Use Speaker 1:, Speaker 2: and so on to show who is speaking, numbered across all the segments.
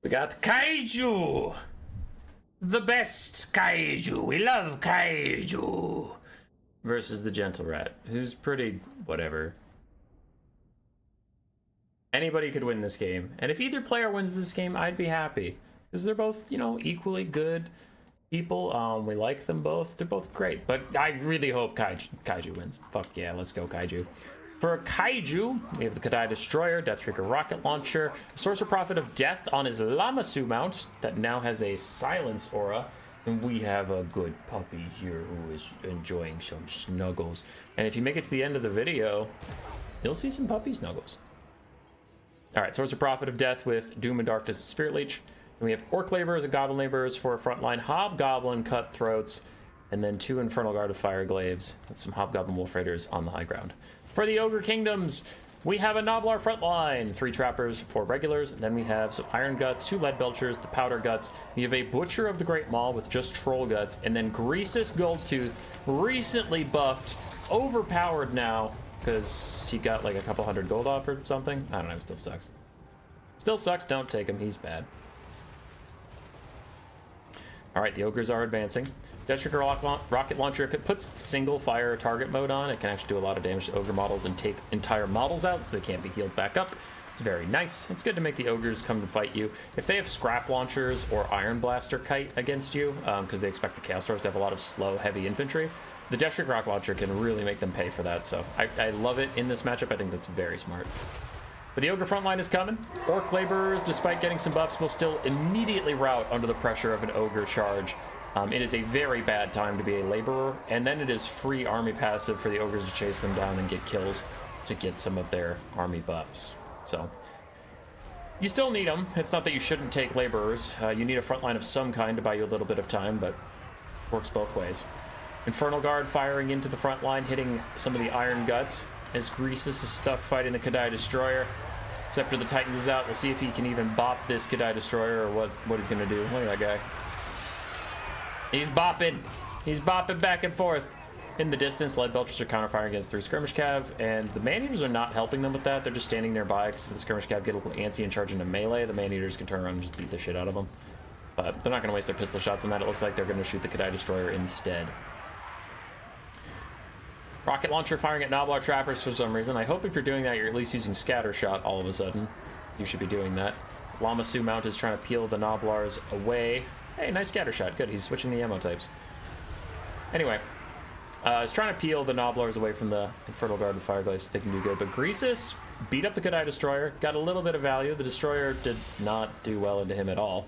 Speaker 1: We got Kaiju! The best Kaiju! We love Kaiju! Versus the Gentle Rat, who's pretty whatever. Anybody could win this game. And if either player wins this game, I'd be happy. Because they're both, you know, equally good people. We like them both. They're both great. But I really hope Kaiju wins. Fuck yeah, let's go Kaiju. For Kaiju, we have the Kdaai Destroyer, Deathstreaker Rocket Launcher, Sorcerer Prophet of Death on his Lamasu mount that now has a Silence Aura, and we have a good puppy here who is enjoying some snuggles. And if you make it to the end of the video, you'll see some puppy snuggles. Alright, Sorcerer Prophet of Death with Doom and Darkness and Spirit Leech. And we have Orc Laborers and Goblin Laborers for frontline, Hobgoblin Cutthroats, and then 2 Infernal Guard of Fire Glaives with some Hobgoblin Wolf Raiders on the high ground. For the Ogre Kingdoms, we have a Gnoblar frontline, 3 Trappers, 4 Regulars, and then we have some Iron Guts, 2 Lead Belchers, the Powder Guts. We have a Butcher of the Great Maw with just Troll Guts, and then Greasus Goldtooth, recently buffed, overpowered now, because he got like a couple hundred gold off or something. I don't know, it still sucks. Still sucks, don't take him, he's bad. Alright, the Ogres are advancing. Deathstreaker Rocket Launcher, if it puts single fire target mode on, it can actually do a lot of damage to Ogre models and take entire models out so they can't be healed back up. It's very nice. It's good to make the Ogres come to fight you. If they have Scrap Launchers or Iron Blaster Kite against you, because they expect the Chaos Dwarves to have a lot of slow, heavy infantry, the Deathstreaker Rocket Launcher can really make them pay for that. So I love it in this matchup. I think that's very smart. But the Ogre frontline is coming. Orc Laborers, despite getting some buffs, will still immediately rout under the pressure of an Ogre charge. It is a very bad time to be a Laborer, and then it is free army passive for the Ogres to chase them down and get kills to get some of their army buffs. So, you still need them. It's not that you shouldn't take Laborers. You need a frontline of some kind to buy you a little bit of time, but works both ways. Infernal Guard firing into the front line, hitting some of the Iron Guts, as Greasus is stuck fighting the Kdaai Destroyer. Scepter the Titans is out. We'll see if he can even bop this Kdaai Destroyer or what he's going to do. Look at that guy. He's bopping. He's bopping back and forth. In the distance, Lead Belchers are counterfiring against 3 Skirmish Cav, and the Man-Eaters are not helping them with that. They're just standing nearby, because if the Skirmish Cav get a little antsy and charge into melee, the Man-Eaters can turn around and just beat the shit out of them. But they're not going to waste their pistol shots on that. It looks like they're going to shoot the Kdaai Destroyer instead. Rocket Launcher firing at Gnoblar Trappers for some reason. I hope if you're doing that, you're at least using Scatter Shot all of a sudden. You should be doing that. Lamasu Mount is trying to peel the Gnoblars away. Hey, nice Scatter Shot. Good, he's switching the ammo types. Anyway, he's trying to peel the Gnoblars away from the Infernal Guard and Fire Glaives so they can do good. But Greasus beat up the Kdaai Destroyer, got a little bit of value. The Destroyer did not do well into him at all.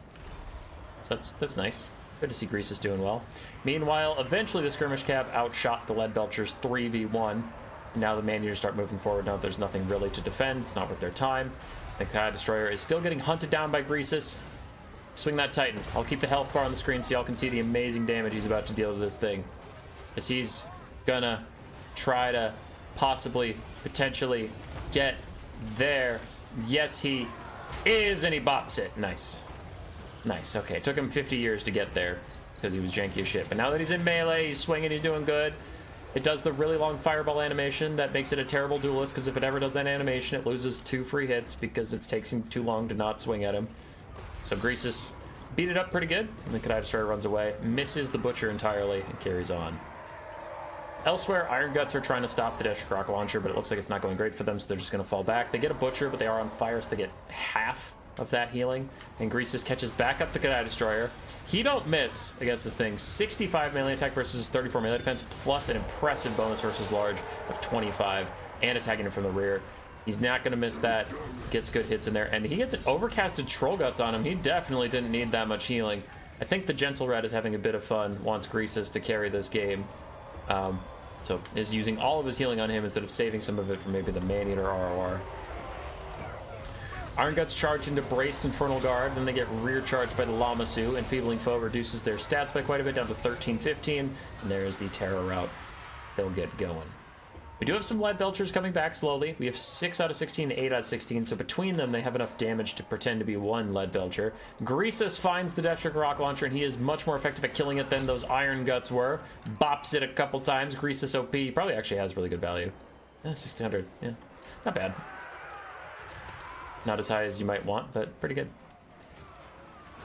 Speaker 1: So that's nice. Good to see Greasus doing well. Meanwhile, eventually the Skirmish Cav outshot the Lead Belchers 3v1. And now the Man-Eaters start moving forward. Now there's nothing really to defend. It's not worth their time. The Kdaai Destroyer is still getting hunted down by Greasus. Swing that Titan. I'll keep the health bar on the screen so y'all can see the amazing damage he's about to deal to this thing. As he's gonna try to possibly, potentially get there. Yes, he is, and he bops it. Nice. Nice, okay. It took him 50 years to get there because he was janky as shit. But now that he's in melee, he's swinging, he's doing good. It does the really long fireball animation that makes it a terrible duelist, because if it ever does that animation, it loses 2 free hits because it takes him too long to not swing at him. So Greasus beat it up pretty good, and the Kdaai Destroyer runs away, misses the Butcher entirely, and carries on. Elsewhere, Iron Guts are trying to stop the Deathstreaker Rocket Launcher, but it looks like it's not going great for them, so they're just going to fall back. They get a Butcher, but they are on fire, so they get half of that healing, and Greasus catches back up the Kdaai Destroyer. He don't miss against this thing. 65 melee attack versus 34 melee defense, plus an impressive bonus versus large of 25, and attacking him from the rear. He's not going to miss that. Gets good hits in there, and he gets an overcasted Troll Guts on him. He definitely didn't need that much healing. I think the Gentle Rat is having a bit of fun, wants Greasus to carry this game. So is using all of his healing on him instead of saving some of it for maybe the Man-Eater ROR. Iron Guts charge into Braced Infernal Guard, then they get rear charged by the Lamasu. Enfeebling Foe reduces their stats by quite a bit, down to 13-15, and there's the Terror Route. They'll get going. We do have some Lead Belchers coming back slowly. We have 6 out of 16 and 8 out of 16, so between them they have enough damage to pretend to be one Lead Belcher. Greasus finds the Deathstreaker Rocket Launcher, and he is much more effective at killing it than those Iron Guts were. Bops it a couple times. Greasus OP probably actually has really good value. 1600, yeah, not bad. Not as high as you might want, but pretty good.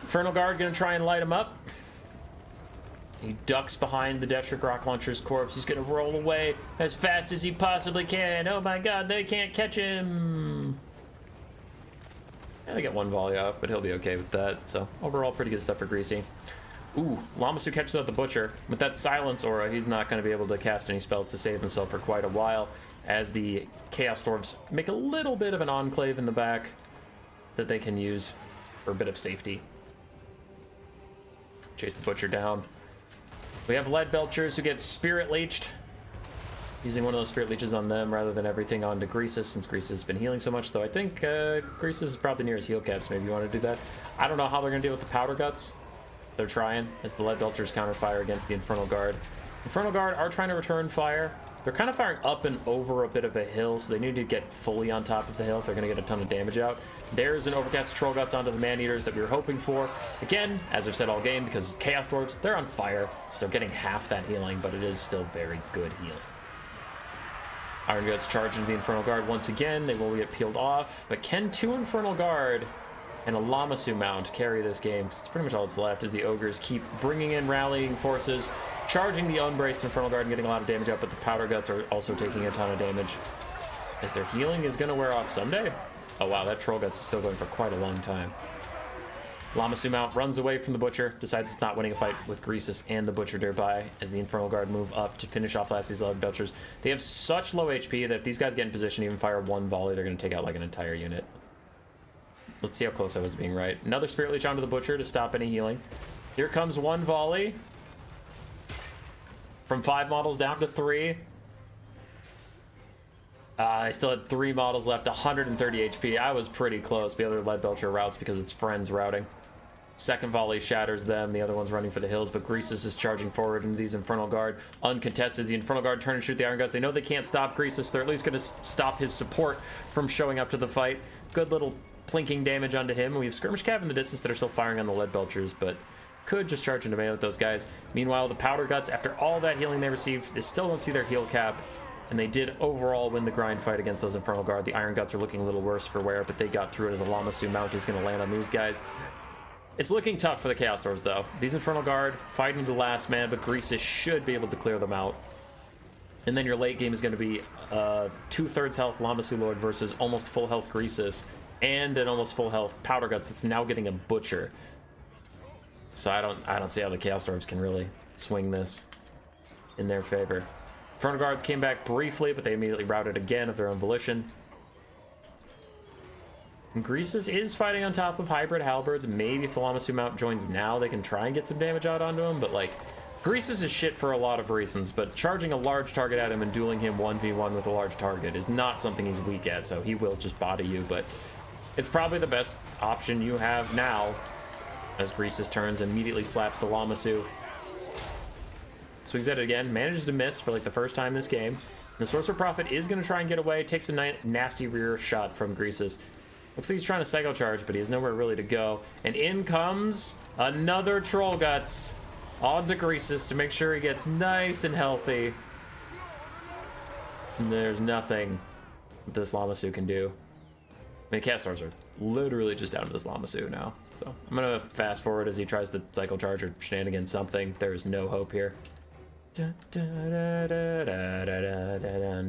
Speaker 1: Infernal Guard gonna try and light him up. He ducks behind the Deshric Rock Launcher's corpse. He's gonna roll away as fast as he possibly can. Oh my god, they can't catch him. Yeah, they get one volley off, but he'll be okay with that. So overall, pretty good stuff for Greasy. Ooh, Lamasu catches out the Butcher. With that Silence Aura, he's not going to be able to cast any spells to save himself for quite a while, as the Chaos Dwarves make a little bit of an enclave in the back that they can use for a bit of safety. Chase the Butcher down. We have Lead Belchers who get Spirit Leeched, using one of those Spirit Leeches on them rather than everything onto Greasus, since Greasus has been healing so much, though I think Greasus is probably near his heal caps. Maybe you want to do that. I don't know how they're going to deal with the Powder Guts. They're trying, as the Lead Belchers counter fire against the Infernal Guard. Infernal Guard are trying to return fire. They're kind of firing up and over a bit of a hill, so they need to get fully on top of the hill if they're going to get a ton of damage out. There's an Overcast Troll Guts onto the Man-Eaters that we were hoping for. Again, as I've said all game, because it's Chaos Dwarves, they're on fire, so they're getting half that healing, but it is still very good healing. Iron Guts charge into the Infernal Guard once again. They will get peeled off, but can two Infernal Guard and a Lamasu mount carry this game? Because it's pretty much all that's left, as the Ogres keep bringing in rallying forces, charging the unbraced Infernal Guard and getting a lot of damage out, but the Powder Guts are also taking a ton of damage, as their healing is going to wear off someday. Oh wow, that Troll Guts is still going for quite a long time. Lamasu mount runs away from the Butcher, decides it's not winning a fight with Greasus and the Butcher nearby, as the Infernal Guard move up to finish off last these Lead Belchers. They have such low HP that if these guys get in position, even fire one volley, they're going to take out like an entire unit. Let's see how close I was to being right. Another Spirit Leech onto the Butcher to stop any healing. Here comes one volley. From 5 models down to 3. I still had 3 models left, 130 HP. I was pretty close. The other Lead Belcher routes because it's friends routing. Second volley shatters them. The other one's running for the hills, but Greasus is charging forward into these Infernal Guard. Uncontested, the Infernal Guard turn and shoot the Iron Guts. They know they can't stop Greasus. They're at least going to stop his support from showing up to the fight. Good little plinking damage onto him. We have Skirmish Cav in the distance that are still firing on the Lead Belchers, but could just charge into melee with those guys. Meanwhile, the Powder Guts, after all that healing they received, they still don't see their heal cap, and they did overall win the grind fight against those Infernal Guard. The Iron Guts are looking a little worse for wear, but they got through it, as a Lamasu mount is going to land on these guys. It's looking tough for the Chaos Dwarves, though. These Infernal Guard fighting the last man, but Greasus should be able to clear them out. And then your late game is going to be 2/3 health Lamasu Lord versus almost full health Greasus and an almost full health Powder Guts that's now getting a Butcher. So I don't see how the Chaos Dwarves can really swing this in their favor. Infernal Guards came back briefly, but they immediately routed again of their own volition. And Greasus is fighting on top of Hybrid Halberds. Maybe if the Lamasu mount joins now, they can try and get some damage out onto him, but like, Greasus is shit for a lot of reasons, but charging a large target at him and dueling him 1v1 with a large target is not something he's weak at, so he will just body you, but it's probably the best option you have now, as Greasus turns and immediately slaps the Lamasu. Swings at it again, manages to miss for like the first time this game. The Sorcerer Prophet is going to try and get away, takes a nasty rear shot from Greasus. Looks like he's trying to Psycho Charge, but he has nowhere really to go. And in comes another Troll Guts onto Greasus to make sure he gets nice and healthy. And there's nothing this Lamasu can do. I mean, Chaos Stars are literally just down to this Lamasu now. So I'm going to fast forward as he tries to Psycho Charge or shenanigans something. There is no hope here.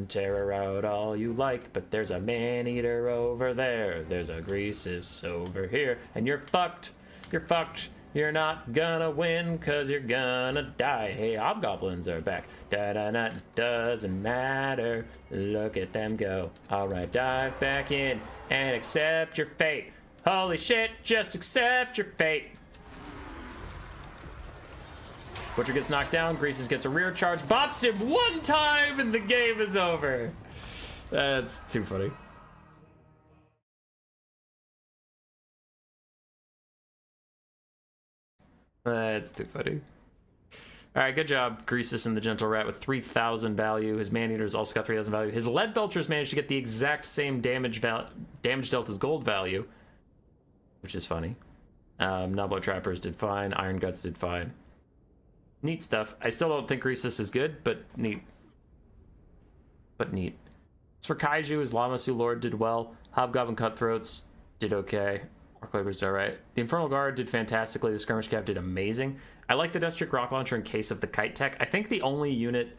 Speaker 1: Terror out all you like, but there's a Man-Eater over there. There's a Greasus over here, and you're fucked. You're fucked. You're not gonna win, cause you're gonna die. Hey, Hobgoblins are back. Doesn't matter. Look at them go. Alright, dive back in and accept your fate. Holy shit, just accept your fate. Butcher gets knocked down, Greasus gets a rear charge, bops him one time, and the game is over. That's too funny. That's too funny. Alright, good job, Greasus and the Gentle Rat with 3,000 value. His Man-Eater's also got 3,000 value. His Lead Belchers managed to get the exact same damage dealt as gold value, which is funny. Noblo Trappers did fine, Iron Guts did fine. Neat stuff. I still don't think Greasus is good, but neat. But neat. As for Kaiju, his Lamasu Lord did well. Hobgoblin Cutthroats did okay. Orc Quavers did alright. The Infernal Guard did fantastically. The Skirmish Cav did amazing. I like the Destrick Rock Launcher in case of the Kite Tech. I think the only unit...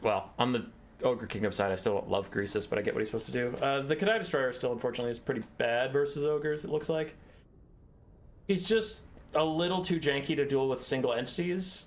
Speaker 1: Well, on the Ogre Kingdom side, I still don't love Greasus, but I get what he's supposed to do. The Kdaai Destroyer still, unfortunately, is pretty bad versus Ogres, it looks like. He's just a little too janky to duel with single entities,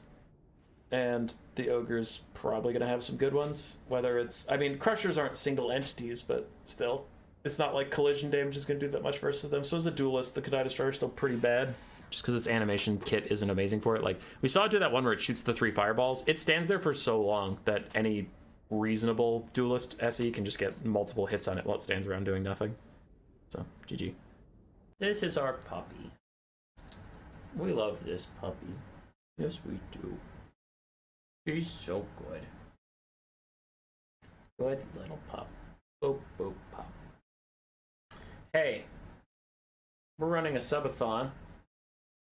Speaker 1: and the Ogre's probably going to have some good ones. Whether it's... I mean, Crushers aren't single entities, but still. It's not like collision damage is going to do that much versus them. So as a duelist, the Kdaai Destroyer is still pretty bad, just because its animation kit isn't amazing for it. Like, we saw it do that one where it shoots the 3 fireballs. It stands there for so long that any reasonable duelist SE can just get multiple hits on it while it stands around doing nothing. So, GG. This is our puppy. We love this puppy. Yes, we do. She's so good. Good little pup. Boop, boop, pup. Hey, we're running a subathon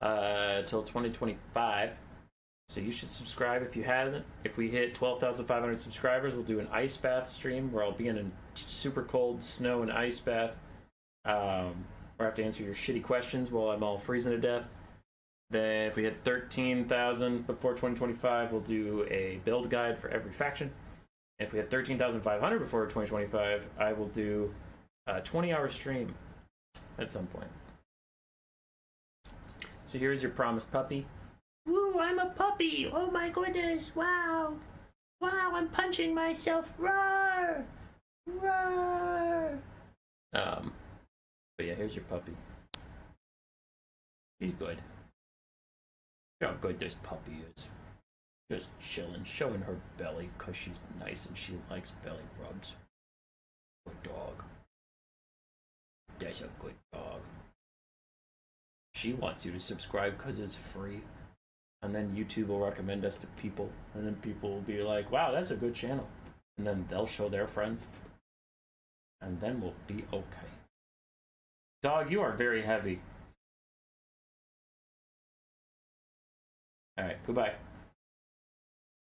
Speaker 1: till 2025, so you should subscribe if you haven't. If we hit 12,500 subscribers, we'll do an ice bath stream where I'll be in a super cold snow and ice bath, where I have to answer your shitty questions while I'm all freezing to death. Then if we hit 13,000 before 2025, we'll do a build guide for every faction. If we hit 13,500 before 2025, I will do a 20-hour stream at some point. So here's your promised puppy. Woo, I'm a puppy! Oh my goodness, wow! Wow, I'm punching myself, roar! Roar! But yeah, here's your puppy. He's good. Look how good this puppy is. Just chilling, showing her belly because she's nice and she likes belly rubs. Good dog. That's a good dog. She wants you to subscribe because it's free. And then YouTube will recommend us to people. And then people will be like, wow, that's a good channel. And then they'll show their friends. And then we'll be okay. Dog, you are very heavy. Alright, goodbye.